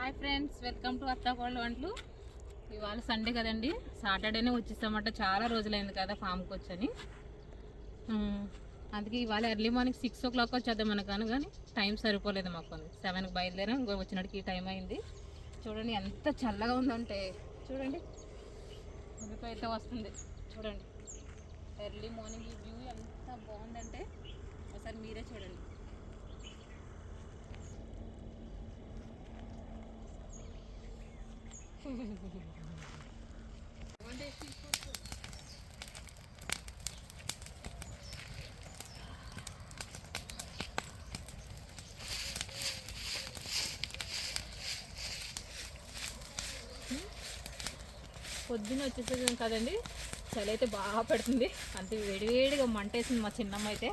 Hi friends, welcome to అత్తాకోళ్ళ వంటలు. ఇవాళ Sunday కదండి, సాటర్డేనే వచ్చేసామట. చాలా రోజులైంది కదా ఫామ్కి వచ్చని. అందుకే ఇవాళ ఎర్లీ మార్నింగ్ 6 o'clock వచ్చేద్దాం మనకు కానీ టైం సరిపోలేదు మాకు. 7కి బయలుదేరాం, ఇంకో వచ్చినట్టుకి ఈ టైం అయింది. చూడండి ఎంత చల్లగా ఉందంటే, చూడండి ఉరికి అయితే వస్తుంది. చూడండి ఎర్లీ మార్నింగ్ ఈ వ్యూ ఎంత బాగుందంటే ఒకసారి మీరే చూడండి. పొద్దున్న వచ్చేసేది కదండి, చలి అయితే బాగా పెడుతుంది. అంతే వేడివేడిగా మంటేసింది మా చిన్నమ్మ అయితే.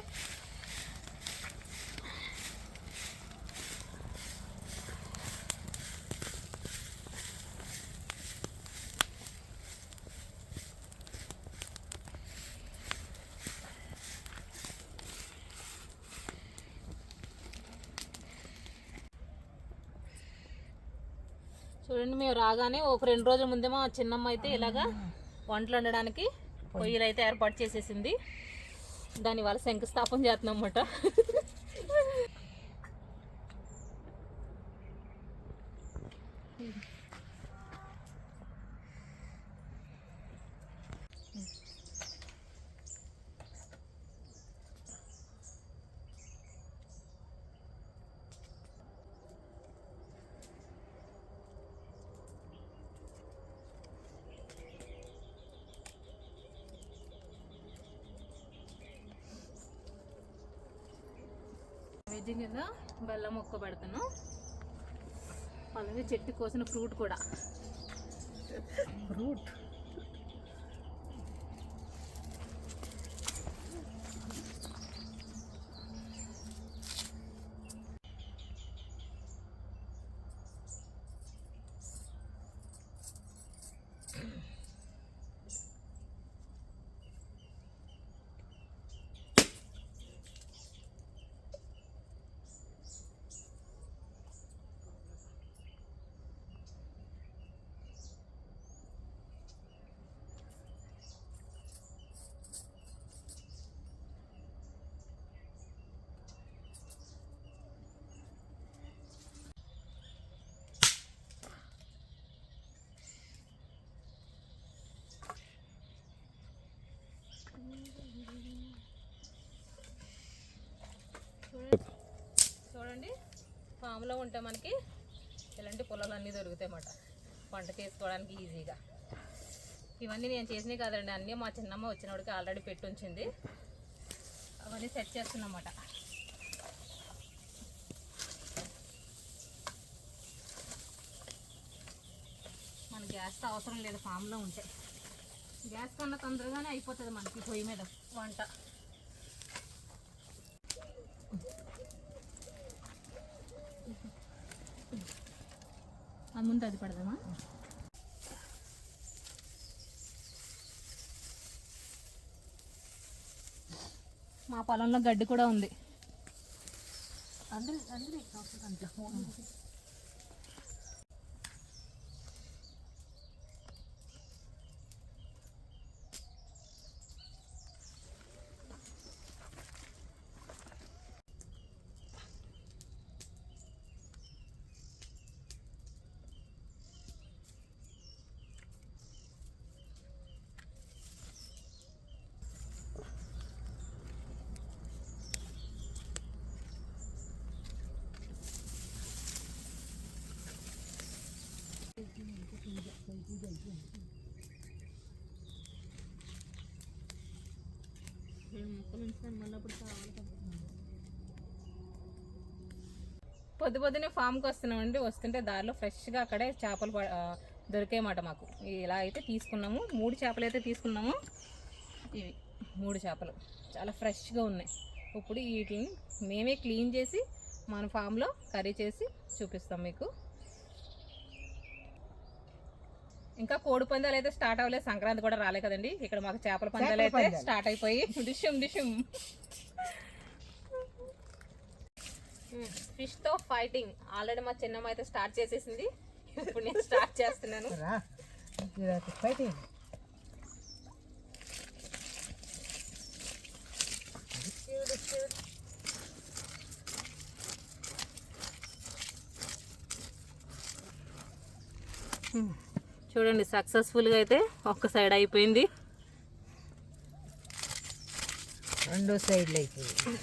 చూడండి, మేము రాగానే ఒక 2 రోజుల ముందే మా చిన్నమ్మ అయితే ఇలాగా వంటలు వండడానికి పొయ్యిలు అయితే ఏర్పాటు చేసేసింది. దాని వల్ల శంకుస్థాపన చేస్తున్నాం అన్నమాట. వెజ్ కింద బెల్లం ముక్క పెడతాను, అలాగే చెట్టు కోసిన ఫ్రూట్ కూడా. చూడండి, ఫామ్లో ఉంటే మనకి ఇలాంటి పొలాలు అన్నీ దొరుకుతాయి అన్నమాట, పంట చేసుకోవడానికి ఈజీగా. ఇవన్నీ నేను చేసినవి కాదండి, అన్నీ మా చిన్నమ్మ వచ్చినప్పటికి ఆల్రెడీ పెట్టి ఉంచింది. అవన్నీ సెట్ చేస్తున్నమాట. మన గ్యాస్తో అవసరం లేదు ఫామ్లో ఉంటే. గ్యాస్ కన్నా తొందరగానే అయిపోతుంది మనకి పొయ్యి మీద వంట. అది ముందు అది పడదామా? మా పొలంలో గడ్డి కూడా ఉంది. పొద్దునే ఫామ్కి వస్తున్నామండి. వస్తుంటే దారిలో ఫ్రెష్గా అక్కడే చేపలు దొరికాయన్నమాట మాకు. ఇలా అయితే తీసుకున్నాము, 3 చేపలు అయితే తీసుకున్నాము. ఇవి 3 చేపలు చాలా ఫ్రెష్గా ఉన్నాయి. ఇప్పుడు వీటిని మేమే క్లీన్ చేసి మన ఫామ్లో కర్రీ చేసి చూపిస్తాం మీకు. ఇంకా కోడి పందాలు అయితే స్టార్ట్ అవ్వలేదు, సంక్రాంతి కూడా రాలే కదండి. ఇక్కడ మాకు చేపల పందాలు అయితే స్టార్ట్ అయిపోయి డిషుమ్ ఫిష్తో ఫైటింగ్ ఆల్రెడీ మా చిన్నమ్మ అయితే స్టార్ట్ చేసేసింది. ఇప్పుడు నేను స్టార్ట్ చేస్తున్నాను. ఫైటింగ్ చూడండి సక్సెస్ఫుల్గా అయితే ఒక్క సైడ్ అయిపోయింది, రెండో సైడ్లో అయిపోయింది.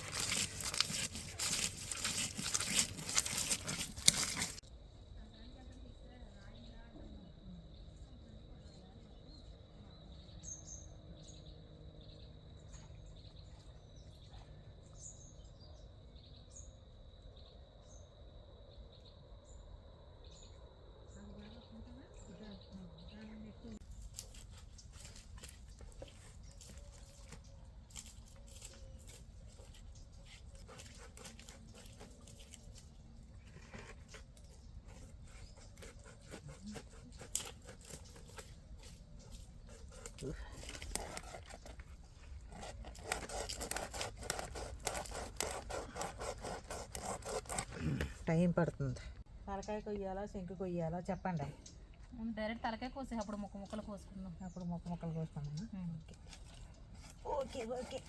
టైం పడుతుంది. తలకాయ కొయ్యాలా శంకు కొయ్యాలా చెప్పండి. డైరెక్ట్ తలకాయ కోసి అప్పుడు ముక్క ముక్కలు కోసుకుందాం. అప్పుడు ముక్కలు కోసుకున్నాం. Okay okay okay.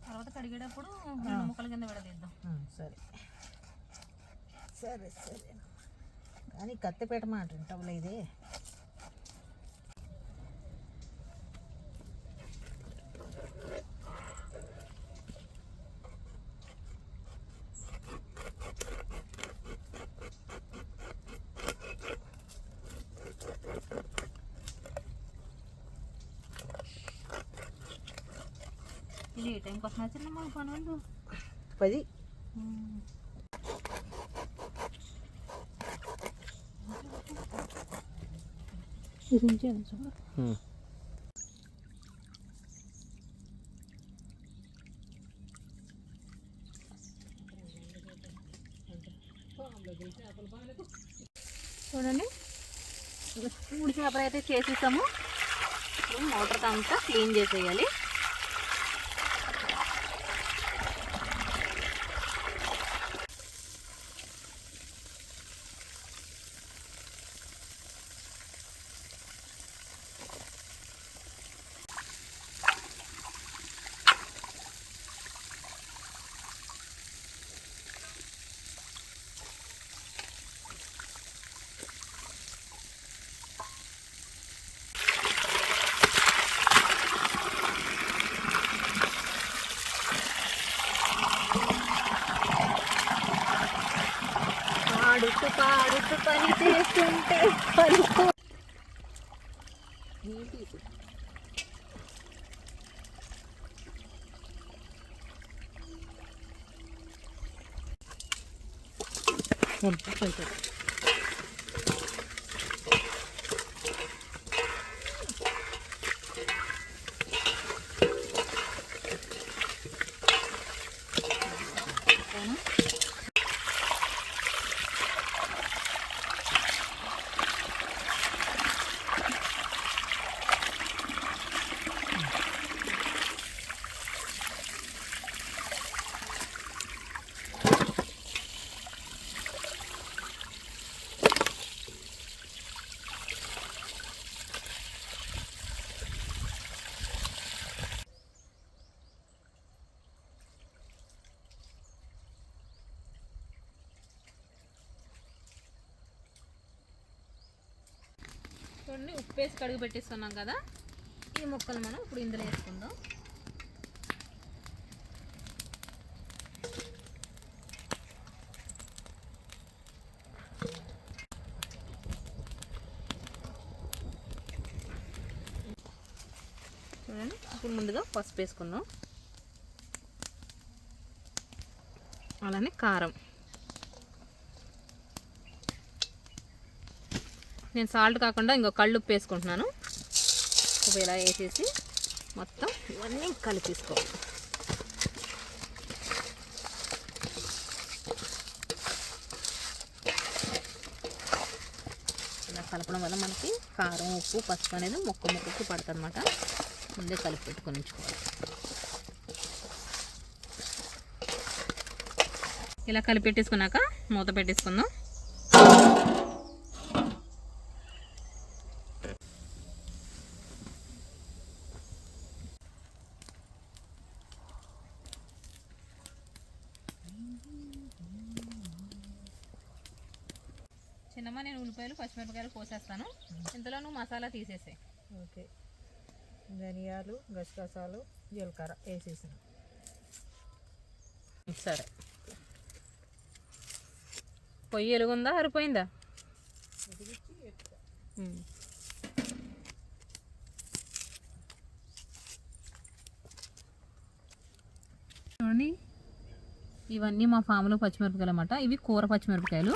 తర్వాత కడిగేటప్పుడు ముక్కల కింద విడదీద్దాం. సరే సరే సరే. కానీ కత్తి పెట్టమాట ఇంటవులే ఇది. ఇది ఏ టైంకి వస్తున్నా చిన్నమ్మ పని వాళ్ళు 10. చూడండి మూడు చేపలు అయితే చేసేసాము. మోటార్తో అంతా క్లీన్ చేసేయాలి. పాడుతూ పని చేస్తుంటే పలుకు చూడండి. ఉప్పు వేసి కడుగు పెట్టిస్తున్నాం కదా, ఈ ముక్కలు మనం ఇప్పుడు ఇందులో వేసుకుందాం. చూడండి ఇప్పుడు ముందుగా పసుపు వేసుకుందాం, అలానే కారం. నేను సాల్ట్ కాకుండా ఇంకో కళ్ళు ఉప్పు వేసుకుంటున్నాను. ఉప్పు ఇలా వేసేసి మొత్తం ఇవన్నీ కలిపేసుకోవాలి. ఇలా కలపడం వల్ల మనకి కారం ఉప్పు పసుపు అనేది ముక్కకు పడుతుంది అన్నమాట. ముందే కలిపి పెట్టుకొని ఉంచుకోవాలి. ఇలా కలిపెట్టేసుకున్నాక మూత పెట్టేసుకుందాం. చిన్నమ్మ నేను ఉల్లిపాయలు పచ్చిమిరపకాయలు కోసేస్తాను, ఇంతలో నువ్వు మసాలా తీసేసాయి. ఓకే, ధనియాలు గసగసాలు జీలకర్ర వేసేసాను. సరే, పొయ్యి ఎలుగుందా ఆరిపోయిందా? చూడండి, ఇవన్నీ మా ఫామ్లో పచ్చిమిరపకాయలు అన్నమాట. ఇవి కూర పచ్చిమిరపకాయలు.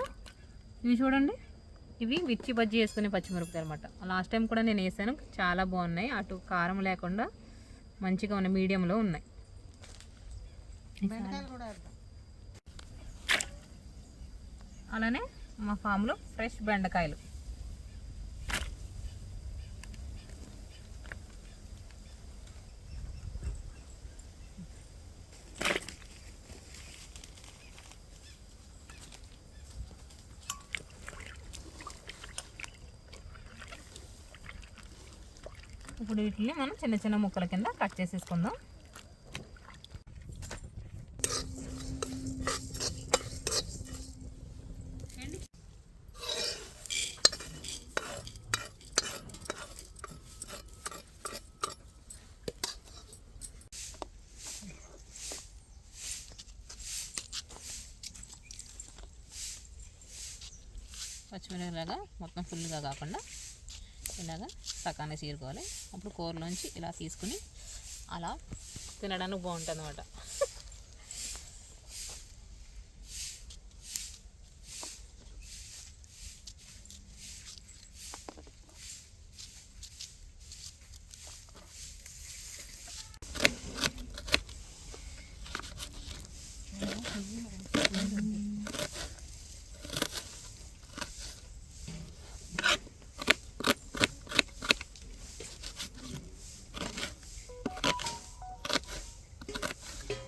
ఇవి చూడండి, ఇవి మిర్చి బజ్జీ వేసుకునే పచ్చిమిరపకాయలు అన్నమాట. లాస్ట్ టైం కూడా నేను వేసాను, చాలా బాగున్నాయి. అటు కారం లేకుండా మంచిగా ఉన్నాయి, మీడియంలో ఉన్నాయి. అలానే మా ఫామ్లో ఫ్రెష్ బెండకాయలు. ఇప్పుడు వీటిని మనం చిన్న చిన్న ముక్కల కింద కట్ చేసేసుకుందాం. పచ్చిమిరపకాయలాగా మొత్తం ఫుల్గా కాకుండా ఇలాగా సకాన్ని చీరుకోవాలి. అప్పుడు కూరలోంచి ఇలా తీసుకుని అలా తినడానికి బాగుంటుంది అన్నమాట.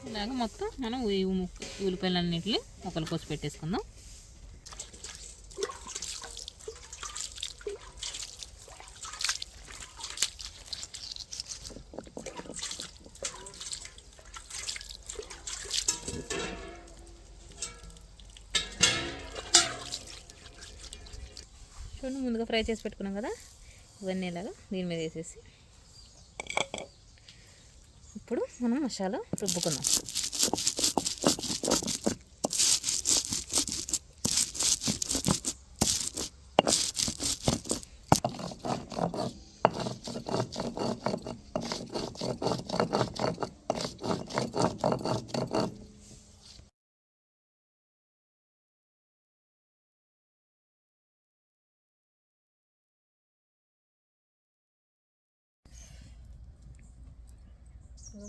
ఇలాగ మొత్తం మనం ఉల్లిపాయలన్నింటినీ ముక్కలు కోసి పెట్టేసుకుందాం. చూడండి, ముందుగా ఫ్రై చేసి పెట్టుకున్నాం కదా, ఇవన్నీ ఇలాగా దీని మీద వేసేసి ఇప్పుడు మనం మసాలా రుబ్బుకుందాం.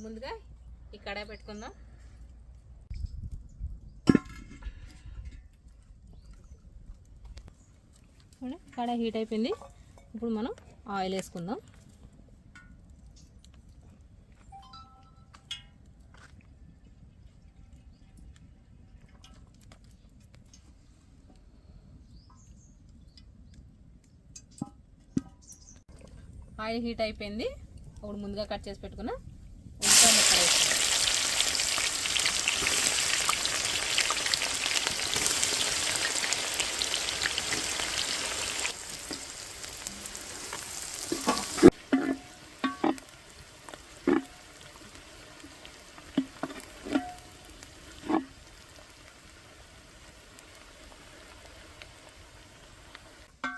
ముందుగా ఈ కడాయి పెట్టుకుందాం. కడాయి హీట్ అయిపోయింది. ఇప్పుడు మనం ఆయిల్ వేసుకుందాం. ఆయిల్ హీట్ అయిపోయింది. ఇప్పుడు ముందుగా కట్ చేసి పెట్టుకున్న ఉల్లిపాయ ముక్కలు వేసుకుందాం.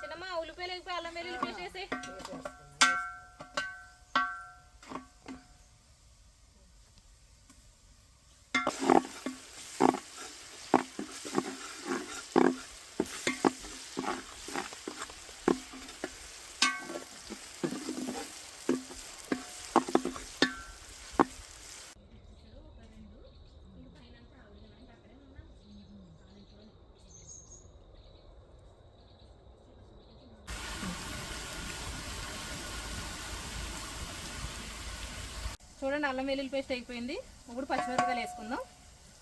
చిన్నమ్మ ఉల్లిపాయలు వేసి అల్లం వెల్లుల్లి పేస్ట్ వేసి చూడండి, అల్లం వెల్లుల్లి పేస్ట్ అయిపోయింది. ఇప్పుడు పచ్చిమిరపకాయలు వేసుకుందాం.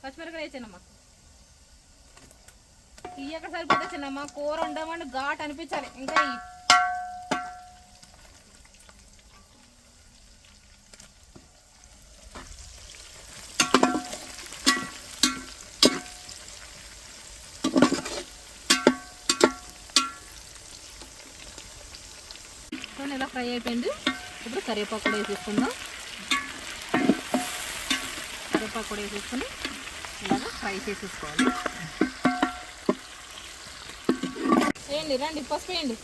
పచ్చిమిరపకాయలు వేసానమ్మా. ఎక్కడ సరిపోతే చిన్నమ్మ, కూర ఉండమంటే ఘాట్ అనిపించాలి. ఇంకా ఇలా ఫ్రై అయిపోయింది. ఇప్పుడు కరివేపాకు కూడా వేసేసుకుందాం. కరివేపాకు కూడా వేసేసుకుని ఇలాగ ఫ్రై చేసేసుకోవాలి. వేయండి, రండి, పసుపు వేయండి.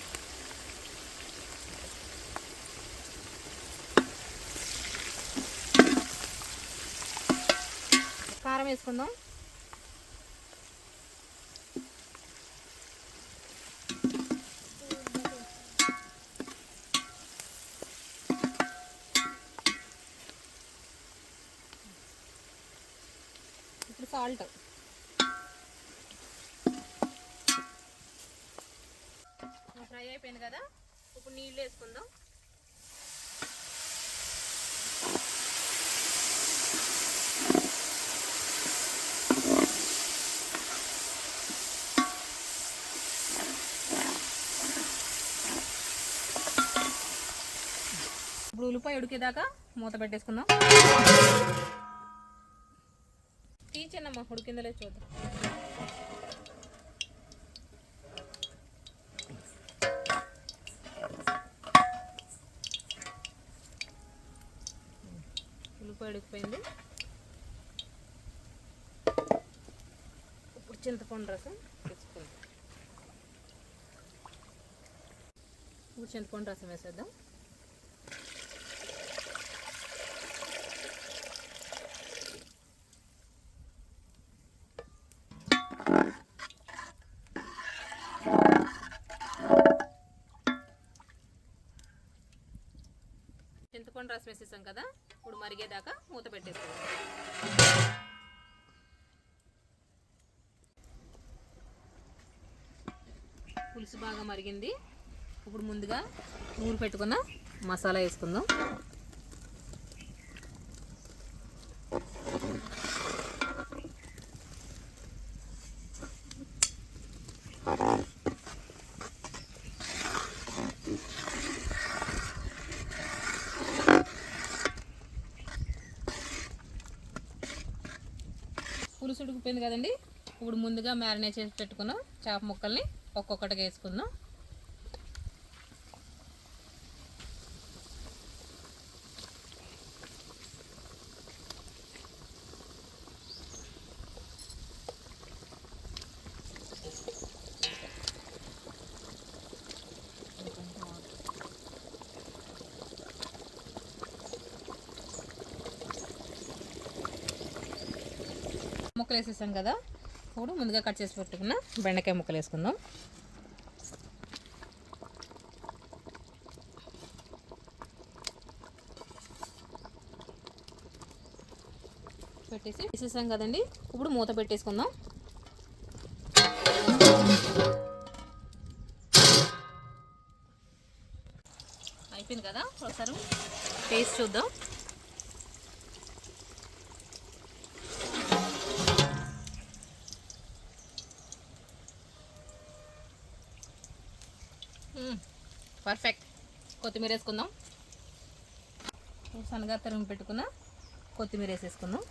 కారం వేసుకుందాం. ఇప్పుడు సాల్ట్. ఫ్రై అయిపోయింది కదా, ఇప్పుడు నీళ్ళు వేసుకుందాం. ఇప్పుడు ఉల్లిపాయ ఉడికేదాకా మూత పెట్టేసుకుందాం. తీర్చనమ్మా, ఉడికిందో లేదు చూద్దాం. ఉల్లిపాయ ఉడికిపోయింది. ఇప్పుడు చింతపండు రసం తెచ్చుకుందాం. ఇప్పుడు చింతపండు రసం వేసేద్దాం. చింతపండు రసం వేసేసాం కదా, ఇప్పుడు మరిగేదాకా మూత పెట్టేసుకోవాలి. పులుసు బాగా మరిగింది. ఇప్పుడు ముందుగా నూనె పెట్టుకున్న మసాలా వేసుకుందాం. పులుసు ఉడికిపోయింది కదండి, ఇప్పుడు ముందుగా మ్యారినేట్ చేసి పెట్టుకున్న చేప ముక్కల్ని ఒక్కొక్కటిగా వేసుకుందాం. ముక్కలు వేసేసాం కదా, ఇప్పుడు ముందుగా కట్ చేసి పెట్టుకున్న బెండకాయ ముక్కలు వేసుకుందాం. పెట్టేసి వేసేసాం కదండి, ఇప్పుడు మూత పెట్టేసుకుందాం. అయిపోయింది కదా, ఒకసారి టేస్ట్ చూద్దాం. పర్ఫెక్ట్. కొత్తిమీర వేసుకుందాం. సన్నగా తరిగి పెట్టుకున్న కొత్తిమీర వేసేసుకుందాం.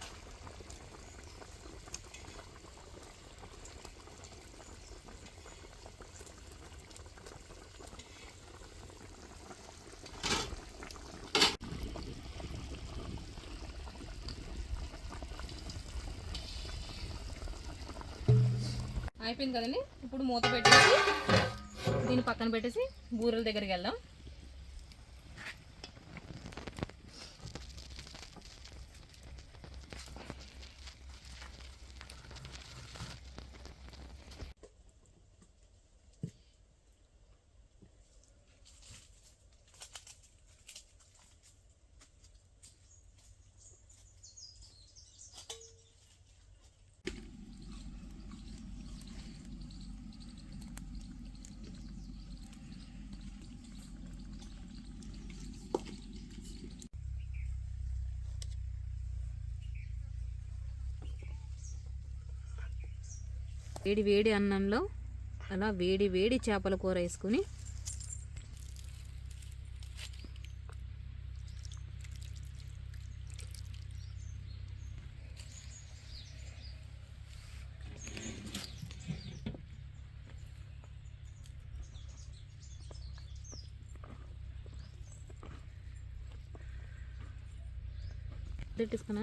అయిపోయింది కదండి, ఇప్పుడు మూత పెట్టేసి దీన్ని పక్కన పెట్టేసి బూరెల దగ్గరికి వెళ్దాం. వేడి వేడి అన్నంలో అలా వేడి వేడి చేపల కూర వేసుకుని తీసుకున్నా.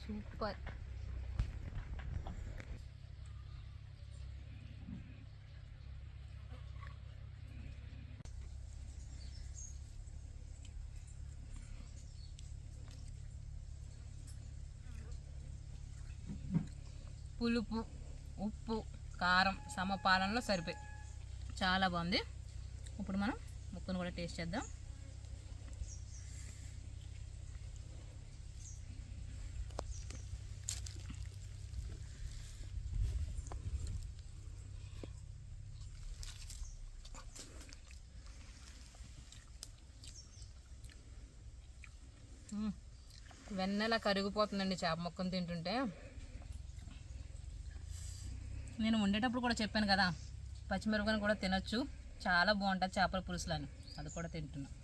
సూపర్. పులుపు, ఉప్పు, కారం సమపాలనలో సరిపోయి చాలా బాగుంది. ఇప్పుడు మనం ముక్కను కూడా టేస్ట్ చేద్దాం. వెన్నెల కరిగిపోతుందండి చేప ముక్కను తింటుంటే. నేను వండేటప్పుడు కూడా చెప్పాను కదా, పచ్చిమిరపకాయలు కూడా తినొచ్చు, చాలా బాగుంటుంది చేపల పులుసులని, అది కూడా తింటున్నాను.